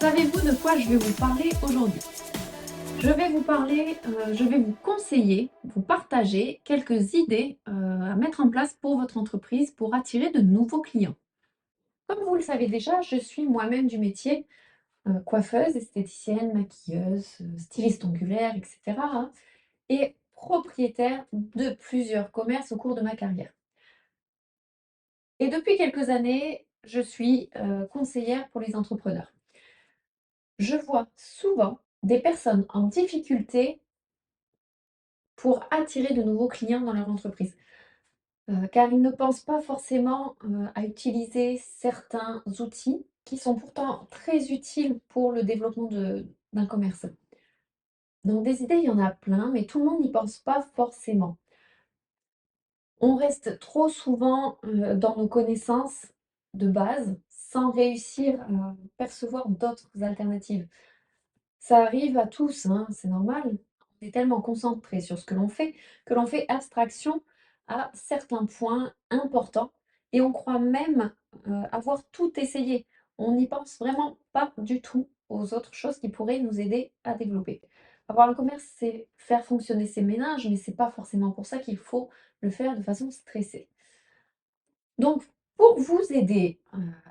Savez-vous de quoi je vais vous parler aujourd'hui? Je vais vous conseiller, vous partager quelques idées, à mettre en place pour votre entreprise pour attirer de nouveaux clients. Comme vous le savez déjà, je suis moi-même du métier, coiffeuse, esthéticienne, maquilleuse, styliste ongulaire et cetera, hein, et propriétaire de plusieurs commerces au cours de ma carrière. Et depuis quelques années, je suis, conseillère pour les entrepreneurs. Je vois souvent des personnes en difficulté pour attirer de nouveaux clients dans leur entreprise. Car ils ne pensent pas forcément, à utiliser certains outils qui sont pourtant très utiles pour le développement d'un commerce. Donc des idées, il y en a plein, mais tout le monde n'y pense pas forcément. On reste trop souvent, dans nos connaissances de base, sans réussir à percevoir d'autres alternatives. Ça arrive à tous, hein, c'est normal. On est tellement concentré sur ce que l'on fait abstraction à certains points importants et on croit même, avoir tout essayé. On n'y pense vraiment pas du tout aux autres choses qui pourraient nous aider à développer. Avoir un commerce, c'est faire fonctionner ses ménages, mais c'est pas forcément pour ça qu'il faut le faire de façon stressée. Donc, pour vous aider,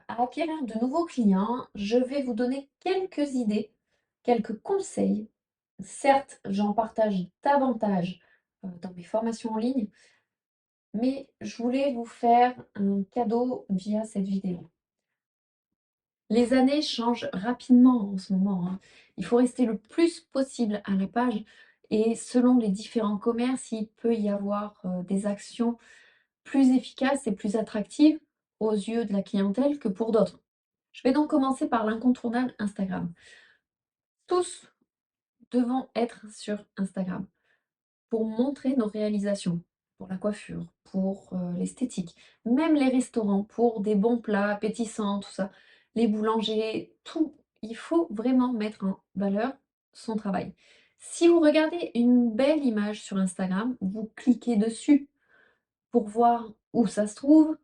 à acquérir de nouveaux clients, je vais vous donner quelques idées, quelques conseils. Certes, j'en partage davantage, dans mes formations en ligne, mais je voulais vous faire un cadeau via cette vidéo. Les années changent rapidement en ce moment, hein. Il faut rester le plus possible à la page et selon les différents commerces, il peut y avoir, des actions plus efficaces et plus attractives aux yeux de la clientèle que pour d'autres. Je vais donc commencer par l'incontournable Instagram. Tous devons être sur Instagram pour montrer nos réalisations, pour la coiffure, pour l'esthétique, même les restaurants, pour des bons plats appétissants, tout ça, les boulangers, tout. Il faut vraiment mettre en valeur son travail. Si vous regardez une belle image sur Instagram, vous cliquez dessus pour voir où ça se trouve,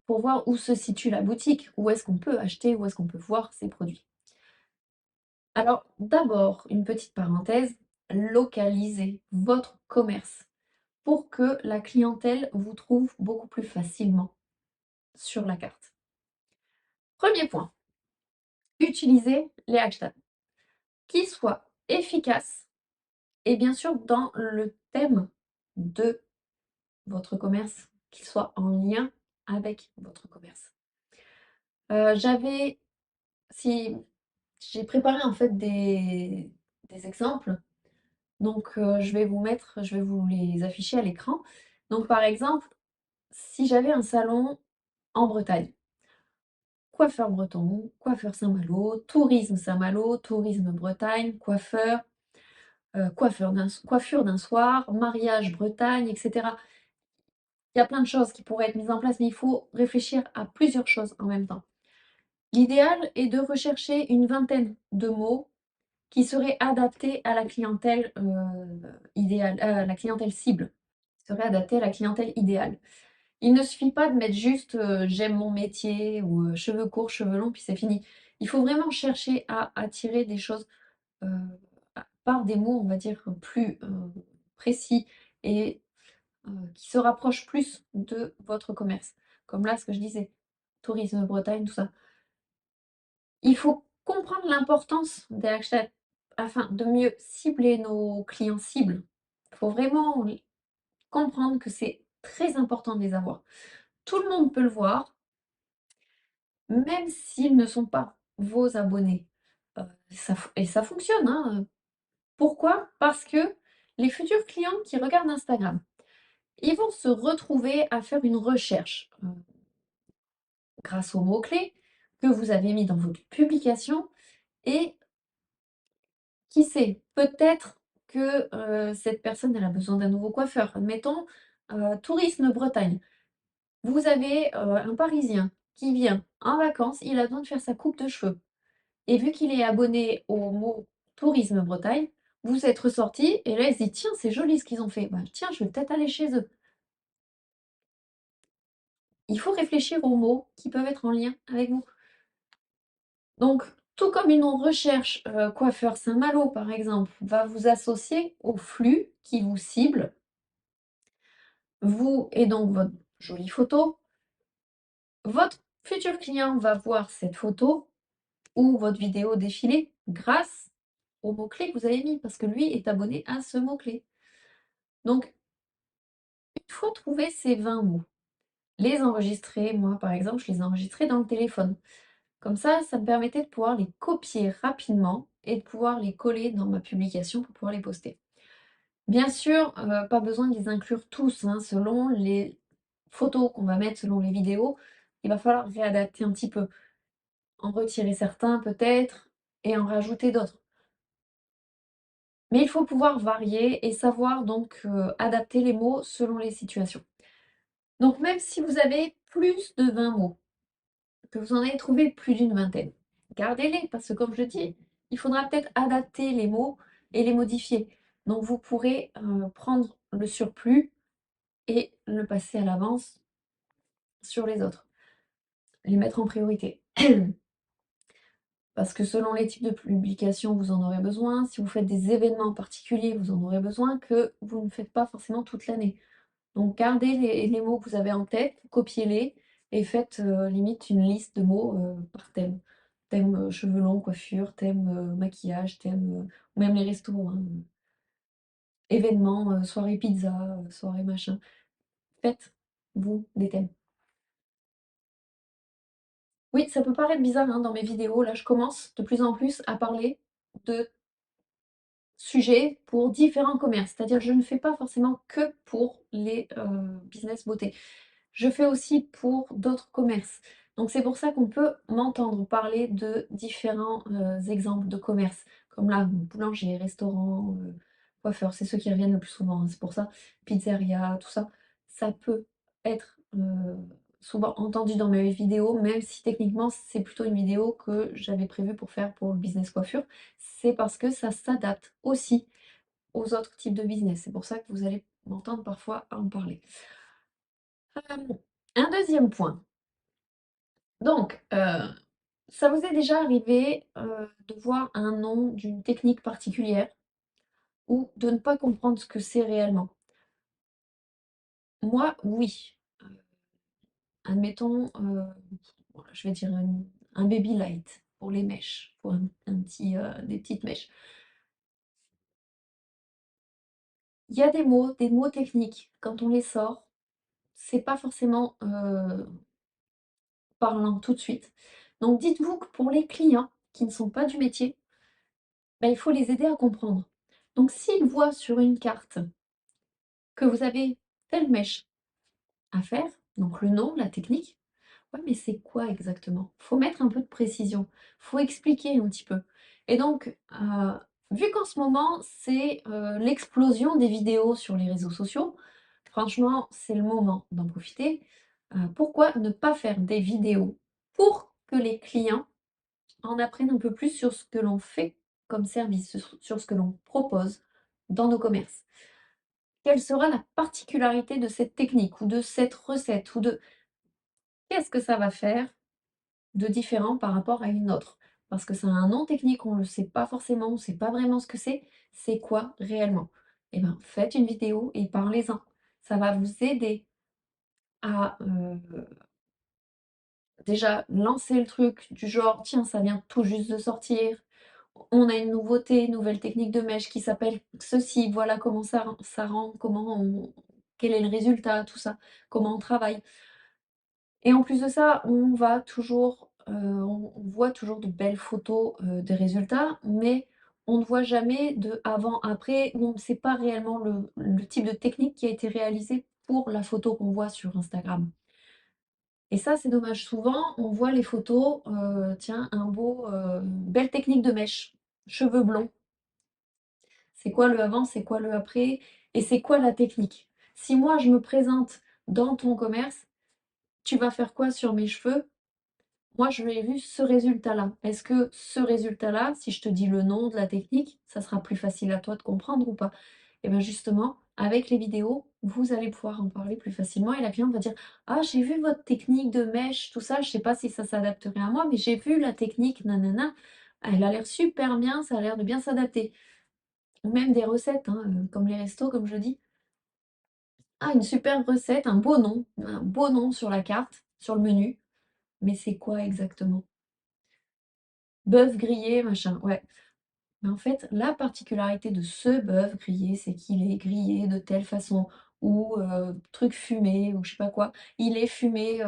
pour voir où se situe la boutique, où est-ce qu'on peut acheter, où est-ce qu'on peut voir ces produits. Alors, d'abord, une petite parenthèse, localisez votre commerce pour que la clientèle vous trouve beaucoup plus facilement sur la carte. Premier point, utilisez les hashtags qui soient efficaces et bien sûr dans le thème de votre commerce, qu'ils soient en lien avec votre commerce. J'avais si j'ai préparé en fait des exemples, donc je vais vous les afficher à l'écran. Donc par exemple, si j'avais un salon en Bretagne, coiffeur breton, coiffeur Saint-Malo, tourisme Saint-Malo, tourisme Bretagne, coiffure d'un soir, mariage Bretagne, et cetera. Il y a plein de choses qui pourraient être mises en place, mais il faut réfléchir à plusieurs choses en même temps. L'idéal est de rechercher une vingtaine de mots qui seraient adaptés à la clientèle, idéale, à la clientèle cible, qui seraient adaptés à la clientèle idéale. Il ne suffit pas de mettre juste, «J'aime mon métier» ou, «Cheveux courts, cheveux longs», puis c'est fini. Il faut vraiment chercher à attirer des choses, heu, par des mots, on va dire, plus, précis et qui se rapprochent plus de votre commerce. Comme là, ce que je disais, tourisme Bretagne, tout ça. Il faut comprendre l'importance des hashtags afin de mieux cibler nos clients cibles. Il faut vraiment comprendre que c'est très important de les avoir. Tout le monde peut le voir, même s'ils ne sont pas vos abonnés. Ça fonctionne, hein, pourquoi? Parce que les futurs clients qui regardent Instagram, ils vont se retrouver à faire une recherche, grâce aux mots-clés que vous avez mis dans votre publication et qui sait? Peut-être que, cette personne, elle a besoin d'un nouveau coiffeur. Admettons, tourisme Bretagne. Vous avez, un Parisien qui vient en vacances, il a besoin de faire sa coupe de cheveux et vu qu'il est abonné au mot tourisme Bretagne, vous êtes ressortis et là, il se dit: «Tiens, c'est joli ce qu'ils ont fait. Bah, tiens, je vais peut-être aller chez eux». Il faut réfléchir aux mots qui peuvent être en lien avec vous. Donc Tout comme une recherche coiffeur Saint-Malo, par exemple, va vous associer au flux qui vous cible, vous et donc votre jolie photo. Votre futur client va voir cette photo ou votre vidéo défiler grâce au mot-clé que vous avez mis, parce que lui est abonné à ce mot-clé. Donc, il faut trouver ces 20 mots. Les enregistrer, moi par exemple, je les ai enregistrés dans le téléphone. Comme ça me permettait de pouvoir les copier rapidement et de pouvoir les coller dans ma publication pour pouvoir les poster. Bien sûr, pas besoin de les inclure tous, hein, selon les photos qu'on va mettre, selon les vidéos, il va falloir réadapter un petit peu. En retirer certains peut-être et en rajouter d'autres. Mais il faut pouvoir varier et savoir donc adapter les mots selon les situations. Donc même si vous avez plus de 20 mots, que vous en avez trouvé plus d'une vingtaine, gardez-les parce que comme je dis, il faudra peut-être adapter les mots et les modifier. Donc vous pourrez prendre le surplus et le passer à l'avance sur les autres, les mettre en priorité. Parce que selon les types de publications, vous en aurez besoin. Si vous faites des événements particuliers, vous en aurez besoin que vous ne faites pas forcément toute l'année. Donc gardez les mots que vous avez en tête, copiez-les et faites limite une liste de mots par thème. Thème cheveux longs, coiffure, thème maquillage, thème ou même les restos, hein, événements, soirée pizza, soirée machin. Faites, vous, des thèmes. Oui, ça peut paraître bizarre hein, dans mes vidéos. Là, je commence de plus en plus à parler de sujets pour différents commerces. C'est-à-dire je ne fais pas forcément que pour les business beauté. Je fais aussi pour d'autres commerces. Donc c'est pour ça qu'on peut m'entendre parler de différents exemples de commerces, comme là, boulanger, restaurant, coiffeur, c'est ceux qui reviennent le plus souvent, hein, c'est pour ça, pizzeria, tout ça. Ça peut être souvent entendu dans mes vidéos, même si techniquement c'est plutôt une vidéo que j'avais prévue pour faire pour le business coiffure. C'est parce que ça s'adapte aussi aux autres types de business. C'est pour ça que vous allez m'entendre parfois en parler. Un deuxième point. Donc, ça vous est déjà arrivé de voir un nom d'une technique particulière ou de ne pas comprendre ce que c'est réellement? Moi, oui. Admettons, voilà, je vais dire un baby light pour les mèches, pour un petit, des petites mèches. Il y a des mots techniques, quand on les sort, c'est pas forcément parlant tout de suite. Donc dites-vous que pour les clients qui ne sont pas du métier, bah, il faut les aider à comprendre. Donc s'ils voient sur une carte que vous avez telle mèche à faire, donc le nom, la technique, ouais, mais c'est quoi exactement? Faut mettre un peu de précision, faut expliquer un petit peu. Et donc, vu qu'en ce moment, c'est l'explosion des vidéos sur les réseaux sociaux, franchement, c'est le moment d'en profiter. Pourquoi ne pas faire des vidéos pour que les clients en apprennent un peu plus sur ce que l'on fait comme service, sur ce que l'on propose dans nos commerces? Quelle sera la particularité de cette technique ou de cette recette ou de qu'est-ce que ça va faire de différent par rapport à une autre? Parce que ça a un nom technique, on ne le sait pas forcément, on ne sait pas vraiment ce que c'est quoi réellement? Eh bien, faites une vidéo et parlez-en. Ça va vous aider à déjà lancer le truc du genre: «Tiens, ça vient tout juste de sortir, on a une nouveauté, une nouvelle technique de mèche qui s'appelle ceci, voilà comment ça rend, comment on quel est le résultat», tout ça, comment on travaille. Et en plus de ça, on va toujours, on voit toujours de belles photos, des résultats, mais on ne voit jamais de avant-après, où on ne sait pas réellement le type de technique qui a été réalisée pour la photo qu'on voit sur Instagram. Et ça, c'est dommage. Souvent, on voit les photos, tiens, belle technique de mèche, cheveux blonds. C'est quoi le avant, c'est quoi le après et c'est quoi la technique? Si moi, je me présente dans ton commerce, tu vas faire quoi sur mes cheveux? Moi, je l'ai vu ce résultat-là. Est-ce que ce résultat-là, si je te dis le nom de la technique, ça sera plus facile à toi de comprendre ou pas? Et bien justement, avec les vidéos, vous allez pouvoir en parler plus facilement et la cliente va dire: «Ah, j'ai vu votre technique de mèche, tout ça, je sais pas si ça s'adapterait à moi, mais j'ai vu la technique nanana». Elle a l'air super bien, ça a l'air de bien s'adapter. Ou même des recettes, hein, comme les restos, comme je dis. Ah, une super recette, un beau nom sur la carte, sur le menu. Mais c'est quoi exactement? Bœuf grillé, machin, ouais. Mais en fait, la particularité de ce bœuf grillé, c'est qu'il est grillé de telle façon ou truc fumé ou je sais pas quoi. Il est fumé,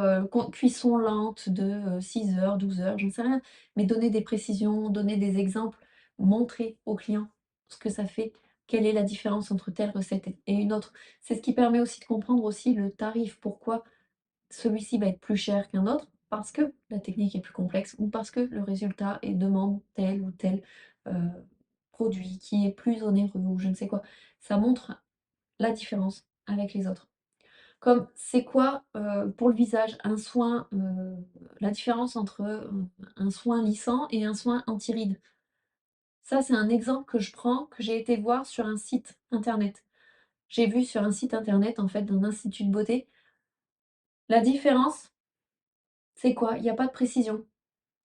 cuisson lente de, 6 heures, 12 heures, j'en sais rien. Mais donner des précisions, donner des exemples, montrer au client ce que ça fait, quelle est la différence entre telle recette et une autre. C'est ce qui permet aussi de comprendre aussi le tarif. Pourquoi celui-ci va être plus cher qu'un autre? Parce que la technique est plus complexe ou parce que le résultat et demande tel ou tel, heu produit qui est plus onéreux ou je ne sais quoi. Ça montre la différence avec les autres. Comme c'est quoi, pour le visage, un soin, la différence entre, un soin lissant et un soin anti-rides. Ça, c'est un exemple que je prends, que j'ai été voir sur un site internet. J'ai vu sur un site internet, en fait, d'un institut de beauté. La différence, c'est quoi? Il y a pas de précision.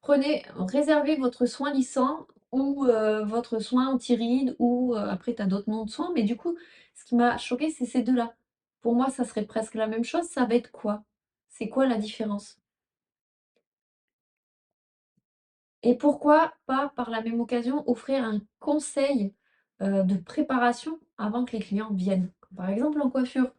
Réservez votre soin lissant ou votre soin anti-rides ou après tu as d'autres noms de soins, mais du coup, ce qui m'a choquée, c'est ces 2 là. Pour moi, ça serait presque la même chose, ça va être quoi? C'est quoi la différence? Et pourquoi pas, par la même occasion, offrir un conseil, de préparation avant que les clients viennent? Par exemple, en coiffure,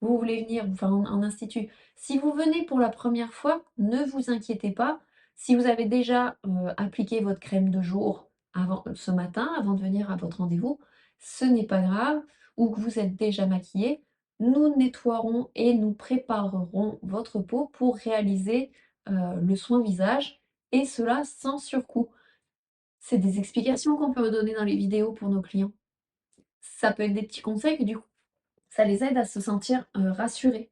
vous voulez venir, enfin en institut. Si vous venez pour la première fois, ne vous inquiétez pas. Si vous avez déjà, appliqué votre crème de jour avant ce matin, avant de venir à votre rendez-vous, ce n'est pas grave ou que vous êtes déjà maquillé, nous nettoierons et nous préparerons votre peau pour réaliser, le soin visage et cela sans surcoût. C'est des explications qu'on peut donner dans les vidéos pour nos clients. Ça peut être des petits conseils que du coup, ça les aide à se sentir rassurés.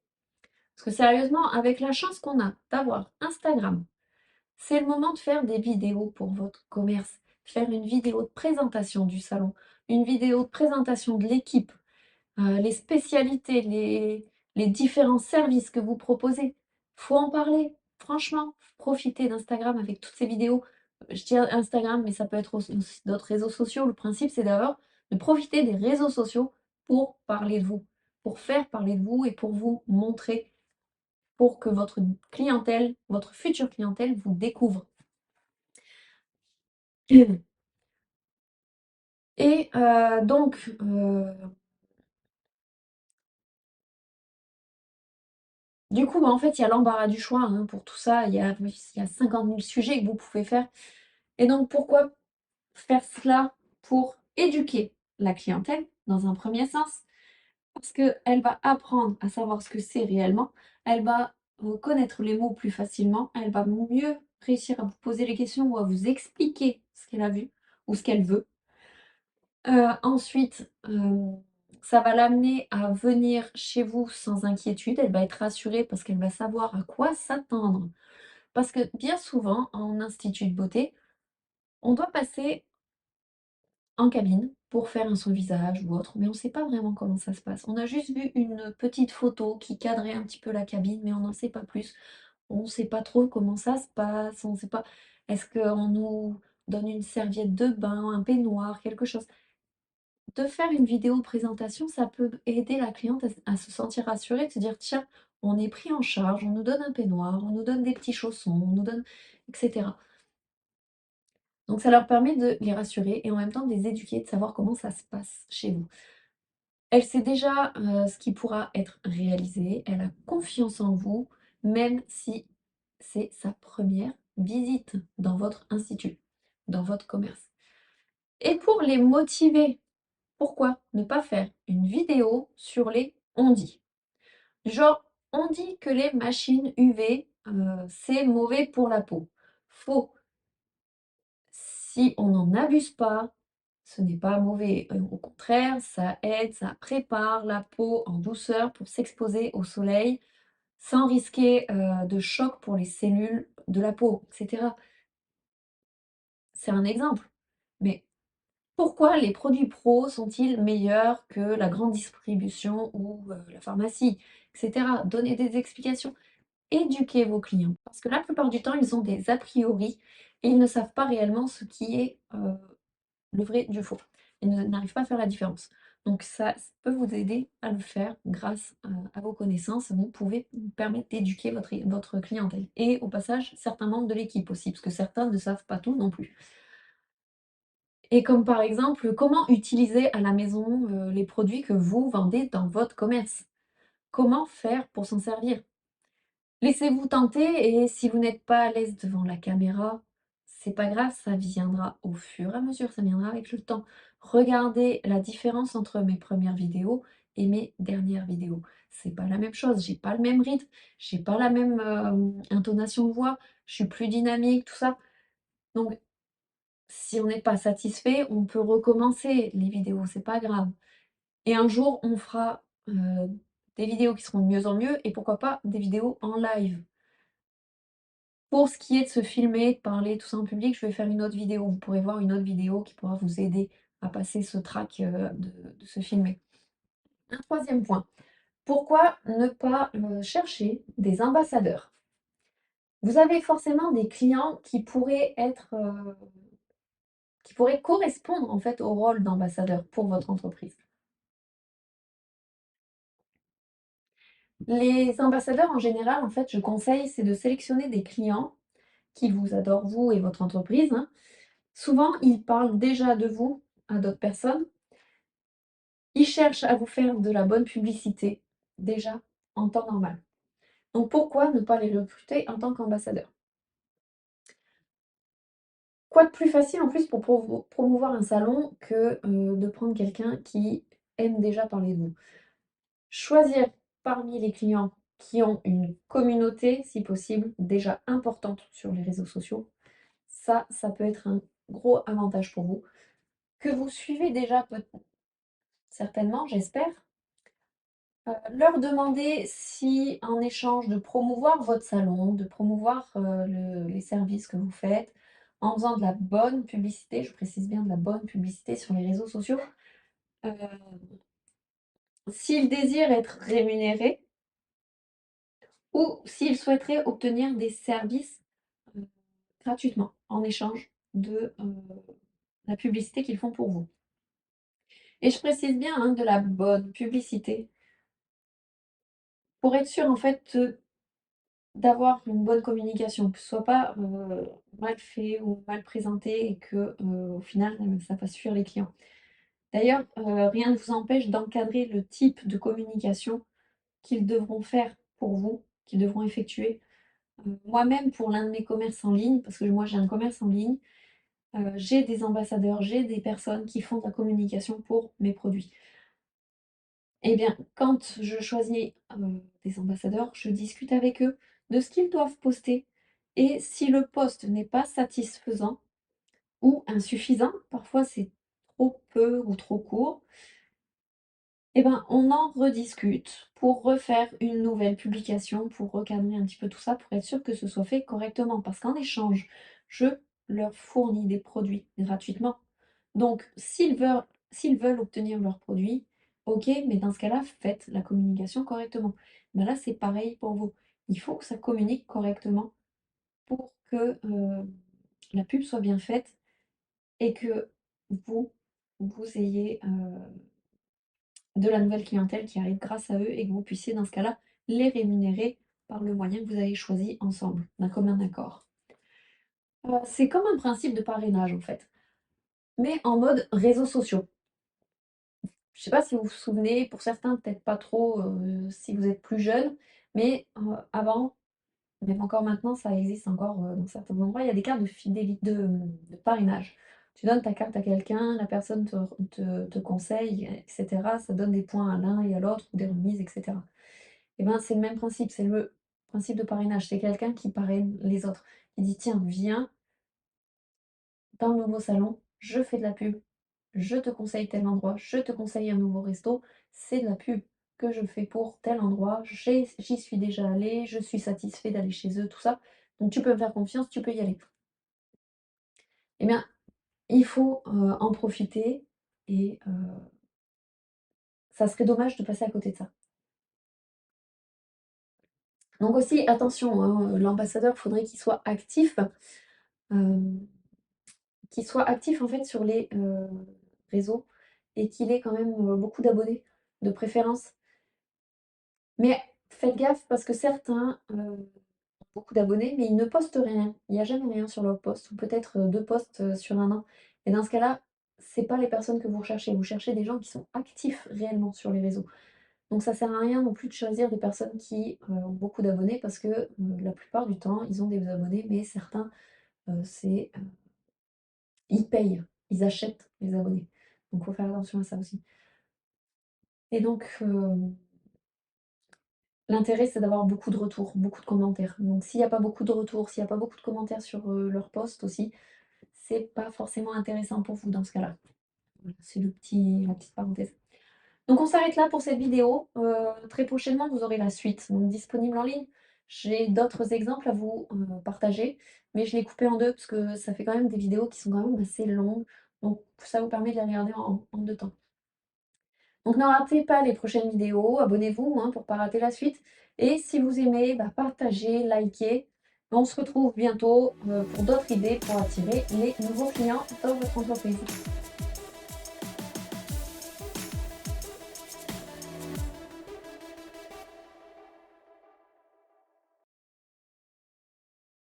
Parce que sérieusement, avec la chance qu'on a d'avoir Instagram, c'est le moment de faire des vidéos pour votre commerce, faire une vidéo de présentation du salon, une vidéo de présentation de l'équipe, les spécialités, les différents services que vous proposez. Faut en parler. Franchement, profitez d'Instagram avec toutes ces vidéos. Je dis Instagram, mais ça peut être aussi d'autres réseaux sociaux. Le principe, c'est d'abord de profiter des réseaux sociaux pour parler de vous, pour faire parler de vous et pour vous montrer, pour que votre clientèle, votre future clientèle vous découvre. Et donc, du coup, bah, en fait, il y a l'embarras du choix, hein, pour tout ça. Il y a 50 000 sujets que vous pouvez faire. Et donc, pourquoi faire cela? Pour éduquer la clientèle, dans un premier sens, parce qu'elle va apprendre à savoir ce que c'est réellement. Elle va connaître les mots plus facilement. Elle va mieux réussir à vous poser les questions ou à vous expliquer ce qu'elle a vu ou ce qu'elle veut. Ensuite, ça va l'amener à venir chez vous sans inquiétude. Elle va être rassurée parce qu'elle va savoir à quoi s'attendre. Parce que bien souvent, en institut de beauté, on doit passer en cabine pour faire un soin visage ou autre, mais on ne sait pas vraiment comment ça se passe. On a juste vu une petite photo qui cadrait un petit peu la cabine, mais on n'en sait pas plus. On ne sait pas trop comment ça se passe, on ne sait pas est-ce qu'on nous donne une serviette de bain, un peignoir, quelque chose? De faire une vidéo présentation, ça peut aider la cliente à se sentir rassurée, de se dire: «Tiens, on est pris en charge, on nous donne un peignoir, on nous donne des petits chaussons, on nous donne» et cetera. Donc ça leur permet de les rassurer et en même temps de les éduquer, de savoir comment ça se passe chez vous. Elle sait déjà, ce qui pourra être réalisé, elle a confiance en vous, même si c'est sa première visite dans votre institut, dans votre commerce. Et pour les motiver, pourquoi ne pas faire une vidéo sur les on-dit? Genre, on dit que les machines UV, c'est mauvais pour la peau. Faux. Si on n'en abuse pas, ce n'est pas mauvais. Au contraire, ça aide, ça prépare la peau en douceur pour s'exposer au soleil sans risquer, de choc pour les cellules de la peau, et cetera. C'est un exemple. Mais pourquoi les produits pro sont-ils meilleurs que la grande distribution ou la pharmacie, et cetera? Donnez des explications. éduquer vos clients parce que la plupart du temps, ils ont des a priori et ils ne savent pas réellement ce qui est, le vrai du faux. Ils n'arrivent pas à faire la différence. Donc ça peut vous aider à le faire grâce, à vos connaissances. Vous pouvez vous permettre d'éduquer votre clientèle et au passage, certains membres de l'équipe aussi, parce que certains ne savent pas tout non plus. Et comme par exemple, comment utiliser à la maison, les produits que vous vendez dans votre commerce? Comment faire pour s'en servir? Laissez-vous tenter et si vous n'êtes pas à l'aise devant la caméra, c'est pas grave, ça viendra au fur et à mesure, ça viendra avec le temps. Regardez la différence entre mes premières vidéos et mes dernières vidéos. C'est pas la même chose, j'ai pas le même rythme, j'ai pas la même, intonation de voix, je suis plus dynamique, tout ça. Donc si on n'est pas satisfait, on peut recommencer les vidéos, c'est pas grave. Et un jour, on fera, des vidéos qui seront de mieux en mieux et pourquoi pas des vidéos en live. Pour ce qui est de se filmer, de parler, tout ça en public, je vais faire une autre vidéo. Vous pourrez voir une autre vidéo qui pourra vous aider à passer ce trac, de se filmer. Un troisième point, pourquoi ne pas, chercher des ambassadeurs? Vous avez forcément des clients qui pourraient correspondre en fait au rôle d'ambassadeur pour votre entreprise. Les ambassadeurs en général, en fait, je conseille, c'est de sélectionner des clients qui vous adorent vous et votre entreprise, hein. Souvent, ils parlent déjà de vous à d'autres personnes. Ils cherchent à vous faire de la bonne publicité, déjà, en temps normal. Donc pourquoi ne pas les recruter en tant qu'ambassadeurs? Quoi de plus facile en plus pour promouvoir un salon que, de prendre quelqu'un qui aime déjà parler de vous? Choisir parmi les clients qui ont une communauté, si possible, déjà importante sur les réseaux sociaux, ça peut être un gros avantage pour vous, que vous suivez déjà certainement, j'espère. Leur demander si, en échange de promouvoir votre salon, de promouvoir, les services que vous faites, en faisant de la bonne publicité, je précise bien de la bonne publicité sur les réseaux sociaux, heu, s'ils désirent être rémunérés ou s'ils souhaiteraient obtenir des services, heu, gratuitement, en échange de, la publicité qu'ils font pour vous. Et je précise bien, hein, de la bonne publicité pour être sûr, en fait, d'avoir une bonne communication, que ce soit pas, mal fait ou mal présenté et que, au final, ça fasse fuir les clients. D'ailleurs, rien ne vous empêche d'encadrer le type de communication qu'ils devront faire pour vous, qu'ils devront effectuer. Moi-même, pour l'un de mes commerces en ligne, parce que moi j'ai un commerce en ligne, j'ai des ambassadeurs, j'ai des personnes qui font de la communication pour mes produits. Eh bien, quand je choisis, des ambassadeurs, je discute avec eux de ce qu'ils doivent poster et si le post n'est pas satisfaisant ou insuffisant, parfois c'est trop peu ou trop court, eh ben, on en rediscute pour refaire une nouvelle publication, pour recadrer un petit peu tout ça, pour être sûr que ce soit fait correctement. Parce qu'en échange, je leur fournis des produits gratuitement. Donc, s'ils veulent obtenir leurs produits, OK, mais dans ce cas-là, faites la communication correctement. Ben là, c'est pareil pour vous. Il faut que ça communique correctement pour que, la pub soit bien faite et que vous, vous ayez, de la nouvelle clientèle qui arrive grâce à eux et que vous puissiez, dans ce cas-là, les rémunérer par le moyen que vous avez choisi ensemble, d'un commun accord. C'est comme un principe de parrainage, en fait, mais en mode réseaux sociaux. Je ne sais pas si vous vous souvenez, pour certains, peut-être pas trop, si vous êtes plus jeune, mais avant, même encore maintenant, ça existe encore, dans certains endroits, il y a des cartes de fidélité de parrainage. Tu donnes ta carte à quelqu'un, la personne te conseille et cetera. Ça donne des points à l'un et à l'autre, ou des remises et cetera. Et ben, c'est le même principe, c'est le principe de parrainage. C'est quelqu'un qui parraine les autres. Il dit: «Tiens, viens dans le nouveau salon, je fais de la pub, je te conseille tel endroit, je te conseille un nouveau resto, c'est de la pub que je fais pour tel endroit, j'y suis déjà allée, je suis satisfait d'aller chez eux», tout ça. Donc tu peux me faire confiance, tu peux y aller. Eh bien, il faut, en profiter et ça serait dommage de passer à côté de ça. Donc aussi, attention, hein, l'ambassadeur, il faudrait euh, qu'il soit actif en fait sur les réseaux et qu'il ait quand même beaucoup d'abonnés, de préférence. Mais faites gaffe parce que certains ont beaucoup d'abonnés, mais ils ne postent rien. Il n'y a jamais rien sur leur post, ou peut-être deux posts sur un an. Et dans ce cas-là, c'est pas les personnes que vous recherchez. Vous cherchez des gens qui sont actifs réellement sur les réseaux. Donc ça sert à rien non plus de choisir des personnes qui ont beaucoup d'abonnés parce que la plupart du temps, ils ont des abonnés, mais certains, ils payent, ils achètent les abonnés. Donc il faut faire attention à ça aussi. Et donc, l'intérêt, c'est d'avoir beaucoup de retours, beaucoup de commentaires. Donc s'il n'y a pas beaucoup de retours, s'il n'y a pas beaucoup de commentaires sur leur post aussi, c'est pas forcément intéressant pour vous dans ce cas-là. Voilà, c'est la petite parenthèse. Donc on s'arrête là pour cette vidéo. Très prochainement, vous aurez la suite, donc disponible en ligne. J'ai d'autres exemples à vous partager, mais je l'ai coupé en deux parce que ça fait quand même des vidéos qui sont quand même assez longues. Donc ça vous permet de les regarder en deux temps. Donc ne ratez pas les prochaines vidéos, abonnez-vous hein, pour ne pas rater la suite. Et si vous aimez, partagez, likez. On se retrouve bientôt pour d'autres idées pour attirer les nouveaux clients dans votre entreprise.